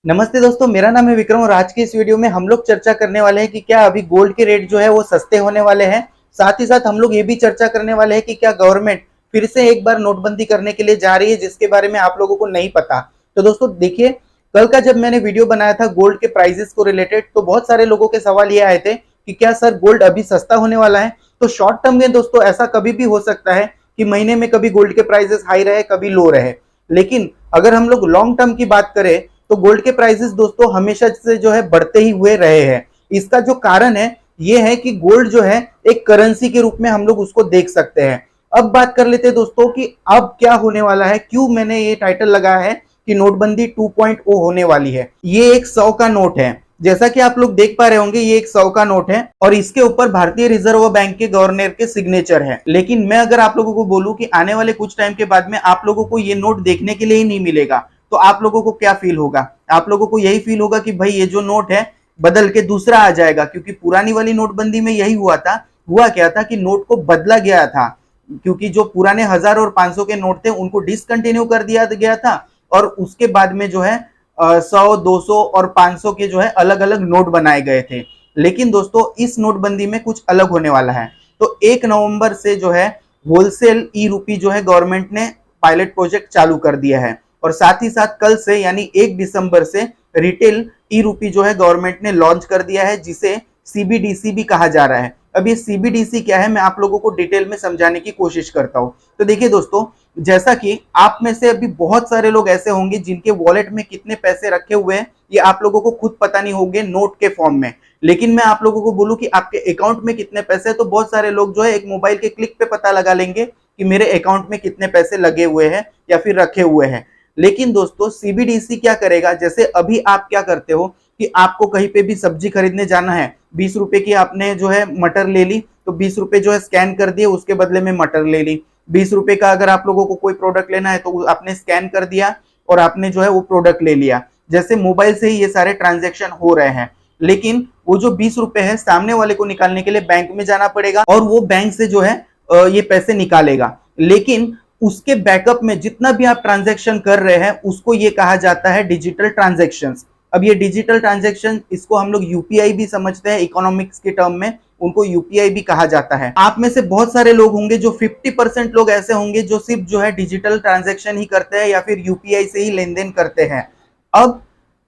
नमस्ते दोस्तों, मेरा नाम है विक्रम और आज की इस वीडियो में हम लोग चर्चा करने वाले हैं कि क्या अभी गोल्ड के रेट जो है वो सस्ते होने वाले हैं। साथ ही साथ हम लोग ये भी चर्चा करने वाले हैं कि क्या गवर्नमेंट फिर से एक बार नोटबंदी करने के लिए जा रही है, जिसके बारे में आप लोगों को नहीं पता। तो दोस्तों देखिए, कल का जब मैंने वीडियो बनाया था गोल्ड के प्राइजेस को रिलेटेड, तो बहुत सारे लोगों के सवाल ये आए थे कि क्या सर गोल्ड अभी सस्ता होने वाला है। तो शॉर्ट टर्म में दोस्तों ऐसा कभी भी हो सकता है कि महीने में कभी गोल्ड के प्राइजेस हाई रहे, कभी लो रहे, लेकिन अगर हम लोग लॉन्ग टर्म की बात करें तो गोल्ड के प्राइसेस दोस्तों हमेशा से जो है बढ़ते ही हुए रहे हैं। इसका जो कारण है ये है कि गोल्ड जो है एक करेंसी के रूप में हम लोग उसको देख सकते हैं। अब बात कर लेते हैं दोस्तों कि अब क्या होने वाला है, क्यों मैंने ये टाइटल लगाया है कि नोटबंदी 2.0 होने वाली है। ये एक 100 का नोट है, जैसा कि आप लोग देख पा रहे होंगे ये एक 100 का नोट है और इसके ऊपर भारतीय रिजर्व बैंक के गवर्नर के सिग्नेचर है। लेकिन मैं अगर आप लोगों को बोलूं कि आने वाले कुछ टाइम के बाद में आप लोगों को ये नोट देखने के लिए ही नहीं मिलेगा, तो आप लोगों को क्या फील होगा? आप लोगों को यही फील होगा कि भाई ये जो नोट है बदल के दूसरा आ जाएगा, क्योंकि पुरानी वाली नोटबंदी में यही हुआ था। हुआ क्या था कि नोट को बदला गया था, क्योंकि जो पुराने 1000 और 500 के नोट थे उनको डिसकंटिन्यू कर दिया गया था और उसके बाद में जो है 100, 200 और 500 के जो है अलग अलग नोट बनाए गए थे। लेकिन दोस्तों इस नोटबंदी में कुछ अलग होने वाला है। तो 1 नवंबर से जो है होलसेल ई रूपी जो है गवर्नमेंट ने पायलट प्रोजेक्ट चालू कर दिया है और साथ ही साथ कल से यानी 1 दिसंबर से रिटेल ई रूपी जो है गवर्नमेंट ने लॉन्च कर दिया है, जिसे सीबीडीसी भी कहा जा रहा है। अब ये सीबीडीसी क्या है मैं आप लोगों को डिटेल में समझाने की कोशिश करता हूं। तो देखिए दोस्तों, जैसा कि आप में से अभी बहुत सारे लोग ऐसे होंगे जिनके वॉलेट में कितने पैसे रखे हुए हैं ये आप लोगों को खुद पता नहीं होंगे नोट के फॉर्म में। लेकिन मैं आप लोगों को बोलूं कि आपके अकाउंट में कितने पैसे हैं, तो बहुत सारे लोग जो है एक मोबाइल के क्लिक पे पता लगा लेंगे कि मेरे अकाउंट में कितने पैसे लगे हुए हैं या फिर रखे हुए हैं। लेकिन दोस्तों सीबीडीसी क्या करेगा, जैसे अभी आप क्या करते हो कि आपको कहीं पे भी सब्जी खरीदने जाना है, 20 रुपए की आपने जो है मटर ले ली, तो 20 रुपए जो है स्कैन कर दिए, उसके बदले में मटर ले ली। 20 रुपए का अगर आप लोगों को कोई प्रोडक्ट लेना है तो आपने स्कैन कर दिया और आपने जो है वो प्रोडक्ट ले लिया। जैसे मोबाइल से ही ये सारे ट्रांजेक्शन हो रहे हैं। लेकिन वो जो 20 रुपए है सामने वाले को निकालने के लिए बैंक में जाना पड़ेगा और वो बैंक से जो है ये पैसे निकालेगा। लेकिन उसके बैकअप में जितना भी आप ट्रांजैक्शन कर रहे हैं उसको ये कहा जाता है डिजिटल ट्रांजैक्शंस। अब ये डिजिटल ट्रांजैक्शन, इसको हम लोग यूपीआई भी समझते हैं, इकोनॉमिक्स के टर्म में उनको यूपीआई भी कहा जाता है। आप में से बहुत सारे लोग होंगे जो 50% लोग ऐसे होंगे जो सिर्फ जो है डिजिटल ट्रांजैक्शन ही करते हैं या फिर यूपीआई से ही लेन देन करते हैं। अब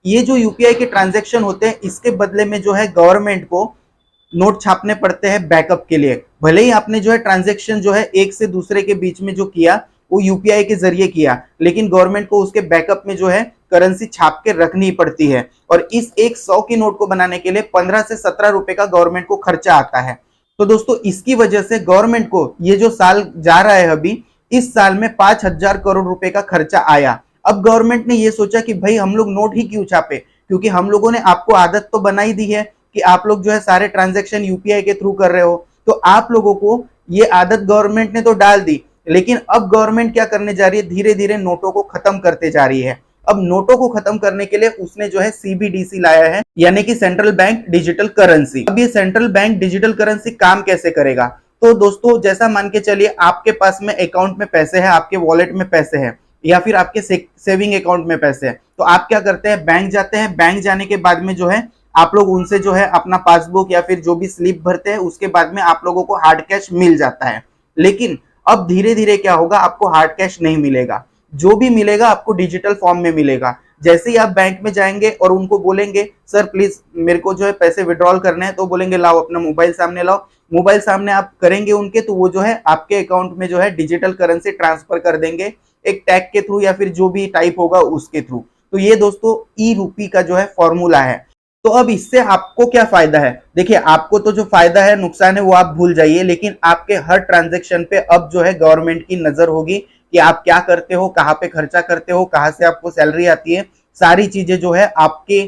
ये जो यूपीआई के ट्रांजैक्शन होते हैं इसके बदले में जो है गवर्नमेंट को नोट छापने पड़ते हैं बैकअप के लिए। भले ही आपने जो है ट्रांजैक्शन जो है एक से दूसरे के बीच में जो किया वो यूपीआई के जरिए किया, लेकिन गवर्नमेंट को उसके बैकअप में जो है करेंसी छाप के रखनी पड़ती है। और इस एक 100 की नोट को बनाने के लिए 15 से 17 रुपए का गवर्नमेंट को खर्चा आता है। तो दोस्तों इसकी वजह से गवर्नमेंट को ये जो साल जा रहा है अभी, इस साल में 5000 करोड़ रुपए का खर्चा आया। अब गवर्नमेंट ने ये सोचा कि भाई हम लोग नोट ही क्यों छापे, क्योंकि हम लोगों ने आपको आदत तो बनाई दी है कि आप लोग जो है सारे ट्रांजैक्शन यूपीआई के थ्रू कर रहे हो, तो आप लोगों को ये आदत गवर्नमेंट ने तो डाल दी। लेकिन अब गवर्नमेंट क्या करने जा रही है, धीरे धीरे नोटों को खत्म करते जा रही है। अब नोटों को खत्म करने के लिए उसने जो है सीबीडीसी लाया है, यानी कि सेंट्रल बैंक डिजिटल करेंसी। अब ये सेंट्रल बैंक डिजिटल करेंसी काम कैसे करेगा? तो दोस्तों जैसा मान के चलिए आपके पास में अकाउंट में पैसे है, आपके वॉलेट में पैसे है या फिर आपके सेविंग अकाउंट में पैसे है, तो आप क्या करते हैं, बैंक जाते हैं। बैंक जाने के बाद में जो है आप लोग उनसे जो है अपना पासबुक या फिर जो भी स्लिप भरते हैं, उसके बाद में आप लोगों को हार्ड कैश मिल जाता है। लेकिन अब धीरे धीरे क्या होगा, आपको हार्ड कैश नहीं मिलेगा, जो भी मिलेगा आपको डिजिटल फॉर्म में मिलेगा। जैसे ही आप बैंक में जाएंगे और उनको बोलेंगे सर प्लीज मेरे को जो है पैसे विड्रॉल करने हैं, तो बोलेंगे लाओ अपना मोबाइल सामने लाओ। मोबाइल सामने आप करेंगे उनके, तो वो जो है आपके अकाउंट में जो है डिजिटल करेंसी ट्रांसफर कर देंगे एक टैग के थ्रू या फिर जो भी टाइप होगा उसके थ्रू। तो ये दोस्तों ई रूपी का जो है फॉर्मूला है। तो अब इससे आपको क्या फायदा है? देखिए आपको तो जो फायदा है, नुकसान है वो आप भूल जाइए, लेकिन आपके हर ट्रांजैक्शन पे अब जो है गवर्नमेंट की नजर होगी कि आप क्या करते हो, कहाँ पे खर्चा करते हो, कहाँ से आपको सैलरी आती है, सारी चीजें जो है आपके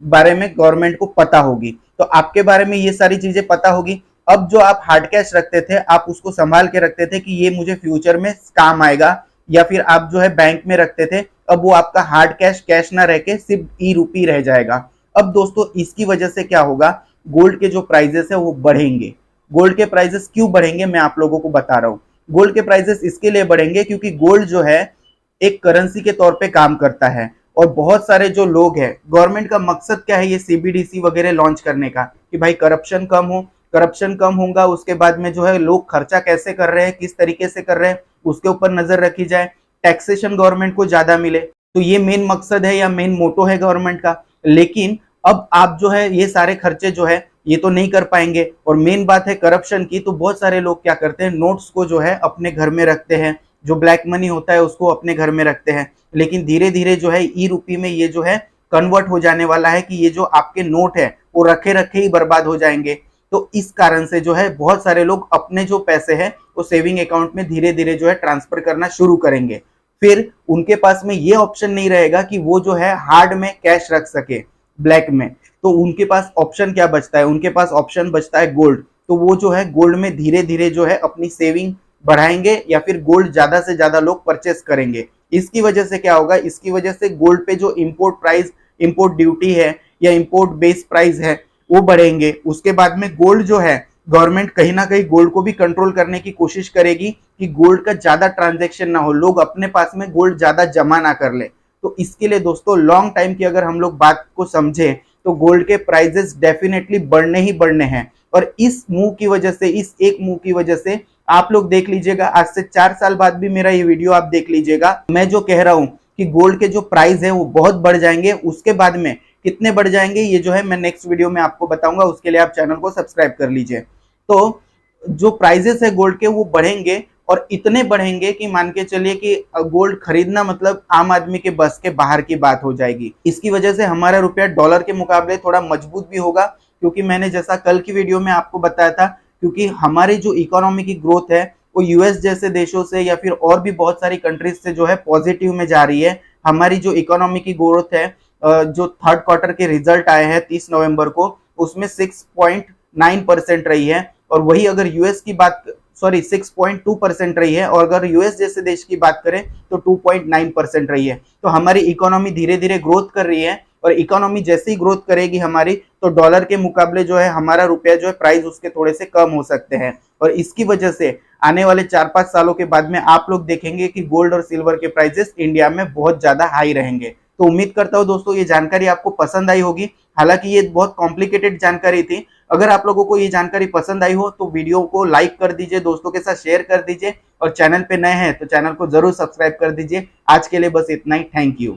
बारे में गवर्नमेंट को पता होगी। तो आपके बारे में ये सारी चीजें पता होगी। अब जो आप हार्ड कैश रखते थे, आप उसको संभाल के रखते थे कि ये मुझे फ्यूचर में काम आएगा, या फिर आप जो है बैंक में रखते थे, अब वो आपका हार्ड कैश कैश ना रह के सिर्फ ई रूपी रह जाएगा। अब दोस्तों इसकी वजह से क्या होगा, गोल्ड के जो प्राइजेस है वो बढ़ेंगे। गोल्ड के प्राइजेस क्यों बढ़ेंगे मैं आप लोगों को बता रहा हूँ। गोल्ड के प्राइजेस इसके लिए बढ़ेंगे क्योंकि गोल्ड जो है एक करेंसी के तौर पे काम करता है और बहुत सारे जो लोग हैं, गवर्नमेंट का मकसद क्या है ये सीबीडीसी वगैरह लॉन्च करने का, कि भाई करप्शन कम हो, करप्शन कम होगा उसके बाद में जो है लोग खर्चा कैसे कर रहे हैं, किस तरीके से कर रहे हैं, उसके ऊपर नजर रखी जाए, टैक्सेशन गवर्नमेंट को ज्यादा मिले। तो ये मेन मकसद है या मेन मोटो है गवर्नमेंट का। लेकिन अब आप जो है ये सारे खर्चे जो है ये तो नहीं कर पाएंगे। और मेन बात है करप्शन की, तो बहुत सारे लोग क्या करते हैं, नोट्स को जो है अपने घर में रखते हैं, जो ब्लैक मनी होता है उसको अपने घर में रखते हैं। लेकिन धीरे धीरे जो है ई रूपी में ये जो है कन्वर्ट हो जाने वाला है, कि ये जो आपके नोट है वो रखे रखे ही बर्बाद हो जाएंगे। तो इस कारण से जो है बहुत सारे लोग अपने जो पैसे हैं वो सेविंग अकाउंट में धीरे धीरे जो है ट्रांसफर करना शुरू करेंगे। फिर उनके पास में ये ऑप्शन नहीं रहेगा कि वो जो है हार्ड में कैश रख सके ब्लैक में। तो उनके पास ऑप्शन क्या बचता है, उनके पास ऑप्शन बचता है गोल्ड। तो वो जो है गोल्ड में धीरे धीरे जो है अपनी सेविंग बढ़ाएंगे, या फिर गोल्ड ज्यादा से ज्यादा लोग परचेस करेंगे। इसकी वजह से क्या होगा, इसकी वजह से गोल्ड पे जो इंपोर्ट प्राइस, इंपोर्ट ड्यूटी है या इंपोर्ट बेस प्राइस है वो बढ़ेंगे। उसके बाद में गोल्ड जो है, गवर्नमेंट कहीं ना कहीं गोल्ड को भी कंट्रोल करने की कोशिश करेगी कि गोल्ड का ज्यादा ट्रांजैक्शन ना हो, लोग अपने पास में गोल्ड ज्यादा जमा ना कर ले। तो इसके लिए दोस्तों लॉन्ग टाइम की अगर हम लोग बात को समझे तो गोल्ड के प्राइजेस डेफिनेटली बढ़ने ही बढ़ने हैं। और इस मूव की वजह से, इस एक मूव की वजह से आप लोग देख लीजिएगा, आज से 4 साल बाद भी मेरा ये वीडियो आप देख लीजिएगा, मैं जो कह रहा हूं कि गोल्ड के जो प्राइस है वो बहुत बढ़ जाएंगे। उसके बाद में कितने बढ़ जाएंगे ये जो है मैं नेक्स्ट वीडियो में आपको बताऊंगा, उसके लिए आप चैनल को सब्सक्राइब कर लीजिए। तो जो प्राइजेस है गोल्ड के वो बढ़ेंगे, और इतने बढ़ेंगे कि मान के चलिए कि गोल्ड खरीदना मतलब आम आदमी के बस के बाहर की बात हो जाएगी। इसकी वजह से हमारा रुपया डॉलर के मुकाबले थोड़ा मजबूत भी होगा, क्योंकि मैंने जैसा कल की वीडियो में आपको बताया था, क्योंकि हमारी जो इकोनॉमी की ग्रोथ है वो यूएस जैसे देशों से या फिर और भी बहुत सारी कंट्रीज से जो है पॉजिटिव में जा रही है। हमारी जो इकोनॉमी की ग्रोथ है, जो थर्ड क्वार्टर के रिजल्ट आए हैं 30 नवंबर को, उसमें 6.9% रही है। और वही अगर यूएस की बात, सॉरी 6.2% रही है, और अगर यूएस जैसे देश की बात करें तो 2.9% रही है। तो हमारी इकोनॉमी धीरे धीरे ग्रोथ कर रही है, और इकोनॉमी जैसे ही ग्रोथ करेगी हमारी, तो डॉलर के मुकाबले जो है हमारा रुपया जो है प्राइस उसके थोड़े से कम हो सकते हैं। और इसकी वजह से आने वाले 4-5 सालों के बाद में आप लोग देखेंगे कि गोल्ड और सिल्वर के प्राइसेस इंडिया में बहुत ज्यादा हाई रहेंगे। तो उम्मीद करता हूं दोस्तों ये जानकारी आपको पसंद आई होगी। हालांकि ये बहुत कॉम्प्लिकेटेड जानकारी थी। अगर आप लोगों को ये जानकारी पसंद आई हो तो वीडियो को लाइक कर दीजिए, दोस्तों के साथ शेयर कर दीजिए, और चैनल पे नए हैं तो चैनल को जरूर सब्सक्राइब कर दीजिए। आज के लिए बस इतना ही, थैंक यू।